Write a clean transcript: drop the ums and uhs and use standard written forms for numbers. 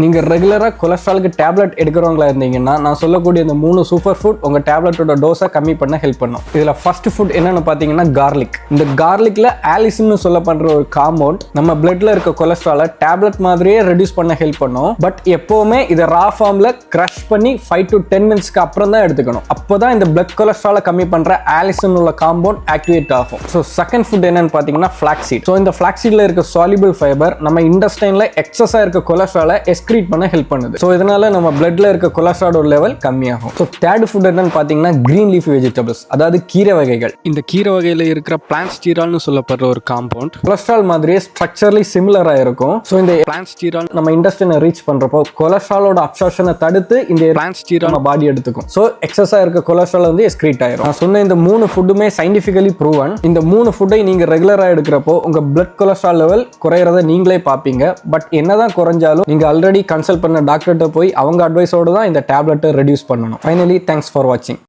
நீங்க ரெகுலரா கொலஸ்ட்ராலுக்கு டேப்லெட் எடுக்கிறவங்களா இருந்தீங்கன்னா நான் சொல்லக்கூடிய இந்த 3 சூப்பர் ஃபுட் உங்க டேப்லெட்டோட டோஸை கம்மி பண்ண ஹெல்ப் பண்ணும். இதுல ஃபர்ஸ்ட் ஃபுட் என்னன்னு பாத்தீங்கன்னா கார்லிக். இந்த கார்லிக்ல ஆலிசின்னு சொல்லப்படுற ஒரு காம்பவுண்ட் நம்ம பிளட்ல இருக்க கொலஸ்ட்ராலை டேப்லெட் மாதிரியே ரெடியூஸ் பண்ண ஹெல்ப் பண்ணும். பட் எப்பவுமே இதை ரா ஃபார்ம்ல கிரஷ் பண்ணி 5 to 10 மினிட்ஸ்க்கு அப்புறம் தான் எடுத்துக்கணும். அப்போதான் இந்த பிளட் கொலஸ்ட்ராலை கம்மி பண்ற ஆலிசின் உள்ள காம்பவுண்ட் ஆக்டிவேட் ஆகும். ஸோ செகண்ட் ஃபுட் என்னன்னு பாத்தீங்கன்னா ஃபிளாக்ஸீட். ஸோ இந்த ஃபிளாக்ஸீட்ல இருக்க சால்யூபிள் ஃபைபர் நம்ம இன்டெஸ்டைன்ல எக்ஸஸா இருக்க கொலஸ்ட்ராலை எக்ஸ்கிரீட் பண்ண ஹெல்ப் பண்ணுது. ஸோ இதனால நம்ம பிளட்ல இருக்க கொலஸ்ட்ரால் லெவல் கம்மியாகும். ஸோ தேர்ட் ஃபுட் என்னன்னு பாத்தீங்கன்னா கிரீன் லீஃபி வெஜிடபிள்ஸ், அதாவது கீரை வகைகள். இந்த கீரை வகையில இருக்கிற பிளான்ஸ்டீரால்னு சொல்லப்படுற ஒரு காம்பவுண்ட் கொலஸ்ட்ரால் மாதிரியே ஸ்ட்ரக்சர்லி சிமிலரா இருக்கும். ஸோ இந்த பிளான்ஸ்டீரால் நம்ம இன்டெஸ்டைனை ரீச் பண்றப்போ கொலஸ்ட்ராலோட அப்சார்ப்ஷனை தடுத்து இந்த பிளான்ஸ்டீரால் நம்ம பாடி எடுத்துக்கும். ஸோ எக்ஸஸா இருக்க கொலஸ்ட்ரால் வந்து எக்ஸ்கிரீட் ஆயிரும். நான் சொன்ன இந்த 3 ஃபுட்டுமே சயின்டிபிகலி ப்ரூவன். இந்த 3 ஃபுட்டை நீங்க ரெகுலரா எடுக்கிறப்போ உங்க பிளட் கொலஸ்ட்ரால் லெவல் குறையறத நீங்களே பாப்பீங்க. பட் என்னதான் குறைஞ்சாலும் நீங்க ஆல்ரெடி கன்சல்ட் பண்ண டாக்டர்கிட்ட போய் அவங்க அட்வைஸோட தான் இந்த டேப்லெட்டை ரெடியூஸ் பண்ணணும். ஃபைனலி தேங்க்ஸ் ஃபார் வாட்சிங்.